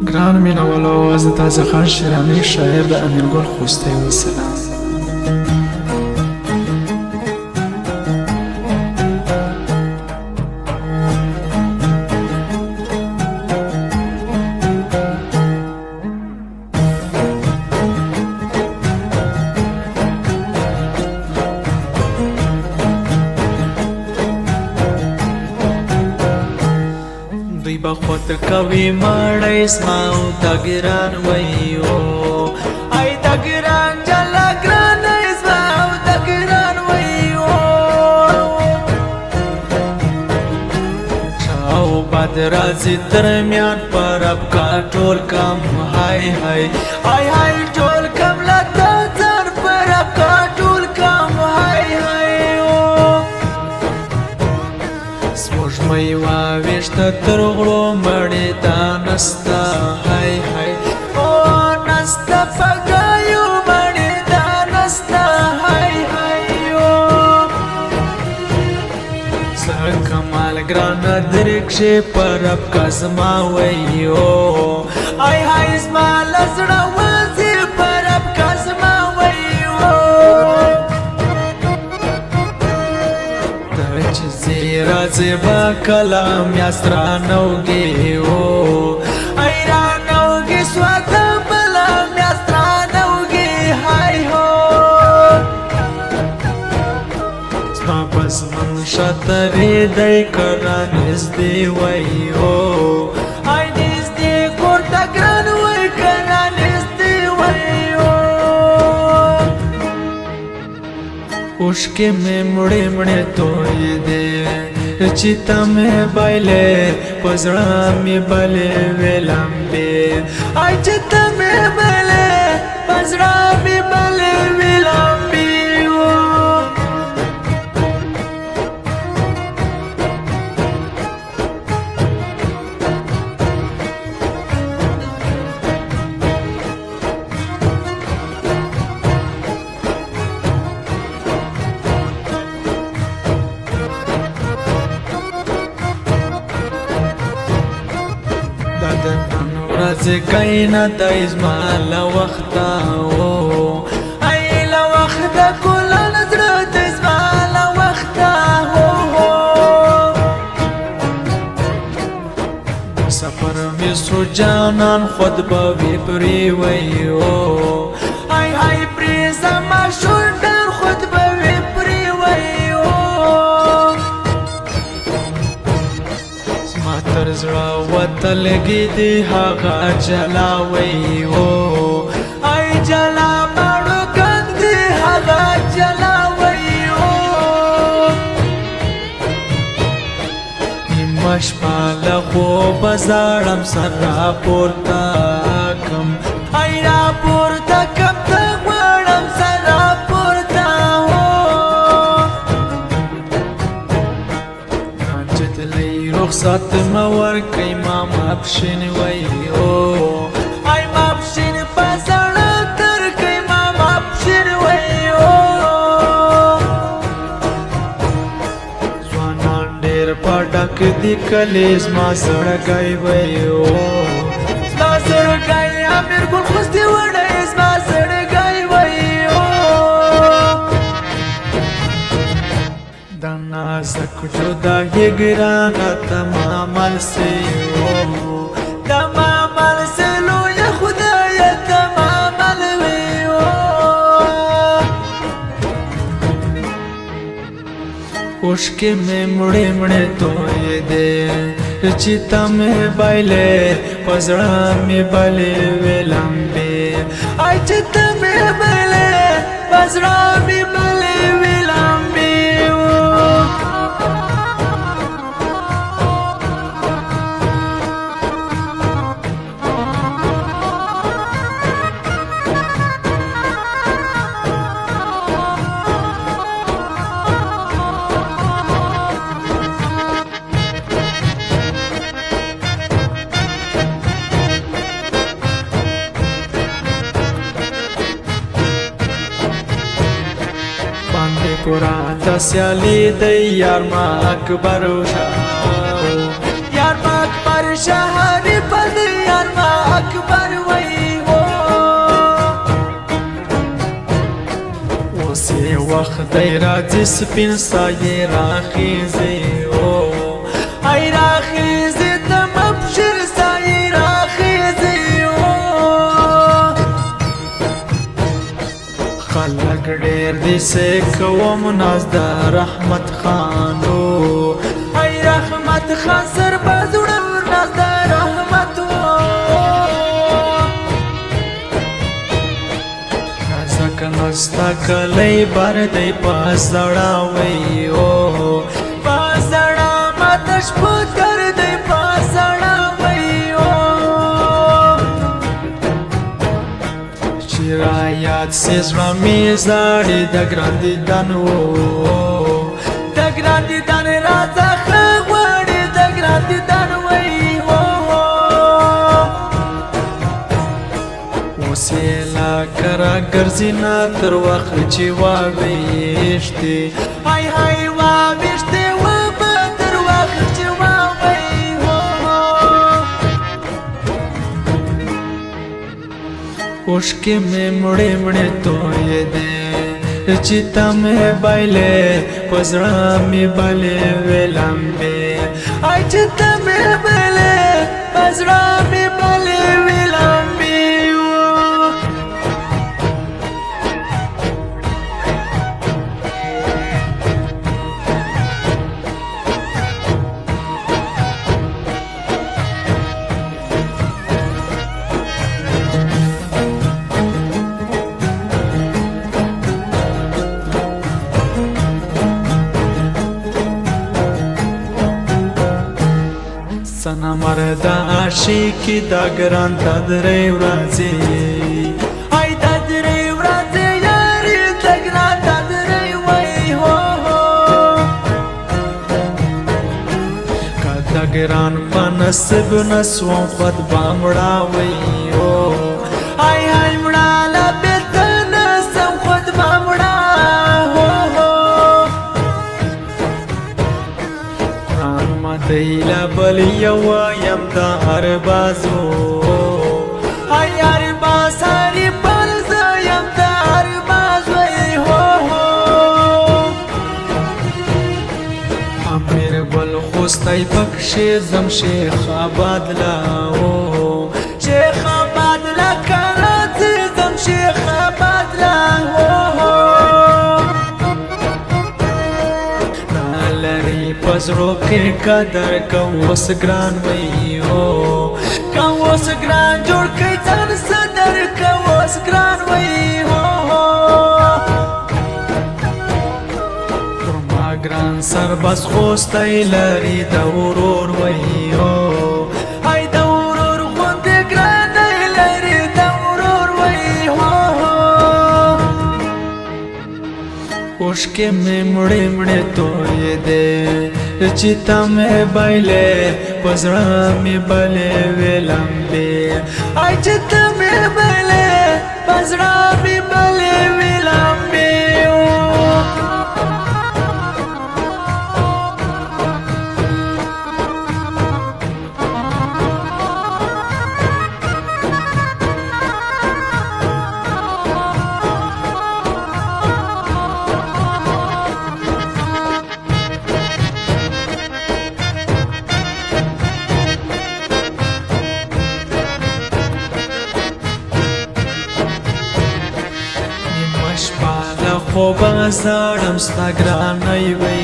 گران مینوالو از تازه خان شیرانی شاعر د امیر ګل خوستی وسلام. دوی بخوت کوي مړی زما او دا ګران وایو ای دا ګران جلا ګران زما او دا ګران وایو شاو باد راځي درمیان پر ابکا ټول کم هاي هاي هاي هاي ټول کم لته ځان پر ابکا ټول کم هاي هاي سپوږمۍ واوښته تر غړو مړې دا نسته هاي هاي او نسته پګایو مړې دا نسته هاي هاي زه کمال ګرانه درکښې پر ابکا زما وایو هاي هاي زما له زړه وځي پر ابکا زما وایو راځي با کلام یاست رانوږي ای رانوږي سواته بلام یاست رانوږي هاي هو زما پس من شترې دی کړه نږدې وایو ای نږدې کور ته ګران وای کړه نږدې وایو اوښکې مې مړې مړې تویې دي چې ته مې بایلې په زړه مې بلې وې لمبې ای چې ته مې بایلې په زړه مې بلې وې لمبې ورځې کینا د زما له وخته ای له وخته ګلان زړه د زما له وخته سفر مې سو جانان خود به وي پرې وایو ای ای پرې زما شونډان خود به وي پرې وایو زما تر زړه وتلګي دي هغه جلا وایو ای جلا مړو ګندي هغه جلا وایو نیمه شپه له خوبه زاړم سر راپورته کم ای راپورته کم ته غواړم سر راپورته رخصت ما ورکي ما مابشين وایو ای مابشين په زړه ترکي ما مابشين وایو ځوانان ډېر پټک دي کلیز ما زړګی وایو زما زړګی امیر ګل خوستی وړی زما زړګی وایو نازک جدائی گرانا تمامل سے تمامل سے لو یا خدای تمامل ویو اوښکې مې مړې مړې تویې دي چې ته مې بایلې په زړه مې بلې وې لمبې ای چې ته مې بایلې په زړه مې بلې وې لمبې قرآن دا سیالی دی یار ما اکبر شاہ یار ما اکبر شاہ دی پا دی یار ما دی راځي سپین سایې راخیزې ای راخیزې د مبشر سایې راخیزې خلک ډېر دي سې کوم ناز د رحمت خانو ای رحمت خان سر بازوړه ناز د رحمت ځکه نستا کلی بر دی په زړه وی په زړه ماته شپه تر دی په زړه وی چې رایاد سي زړه مې زاړي د ګران دیدن د ګران دیدن راڅخه غواړي د ګران دیدن وی وسیلا کرا ګرځینا تر وخت چې واويشتي هاي هاي واويشتي و به تر وخت چې واوي اوشکې مې مړې مړې توې دې چې تا مې بایلې پزړه مې بلې ویلمبې آی چې تا مې بایلې پزړه مې بلې ویلمبې سنا مرد عاشقی دا گران تا درې ورځې ای دا درې ورځې یاري دا ګران تا درې وای کا دا ګران په نصیب نسوم خود بامړه وای ای ای مړه لا بتن سم خود بامړه دیلا بل یو یم دا اربازو ای ارباز هری بل یم دا اربازو امیر بل خوستای بخشی زم شیخ آباد لاو شیخ آباد لا کراتی زم شیخ آباد لاو پزړو کې قدر کوم وس ګران وی کوم وس ګران جوړ کې ځان صدر کوم وس ګران وی ما ګران سر بس خوستای لري د ورور وی ای د ورور خوند ګران لري د ورور وی اوشکې مې مړې مړې توې دې چې تا مې بایلې پزړه مې بلې ویلمبې ای چې تا مې بایلې پزړه مې بلې ویلمبې خوب زړم ستا ګرانۍ وی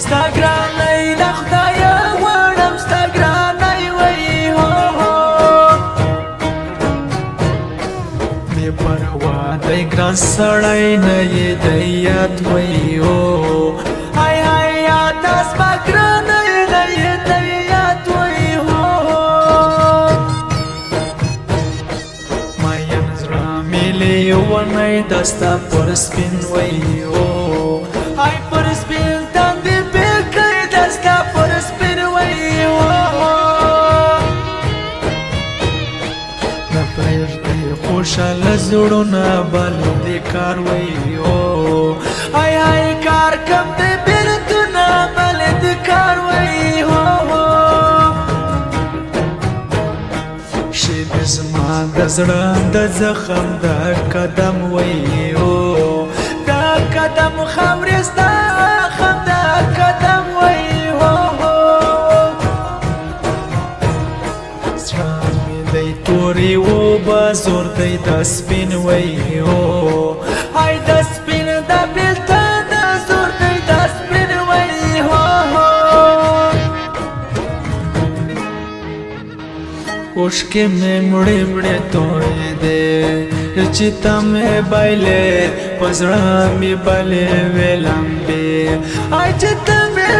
ستا ګرانۍ د خدایه غواړم ستا ګرانۍ وی بې پروا دی ګران سړی نه یې د یاد وی ای ای یاد ستا ګرانۍ نه یې د یاد وی ماین زړه مې لیونی دستا پر سپین وی ای پر سپین تاندې بیلکۍ دستا پر سپین وی نه پرېږدي خوشحاله زړونه بل دې کار وی ای ای کار کم دې بیلتونه بل دې کار وی شیدې زما د زړه د زخم د قدم وی د قدم دی د سپین وی هو های د سپین د بیلتان زور دی د سپین وی هو اوښکې مې مړې مړې توی دې چې ته مې بایلې په زړه مې بلې وې لمبې ای چې ته مې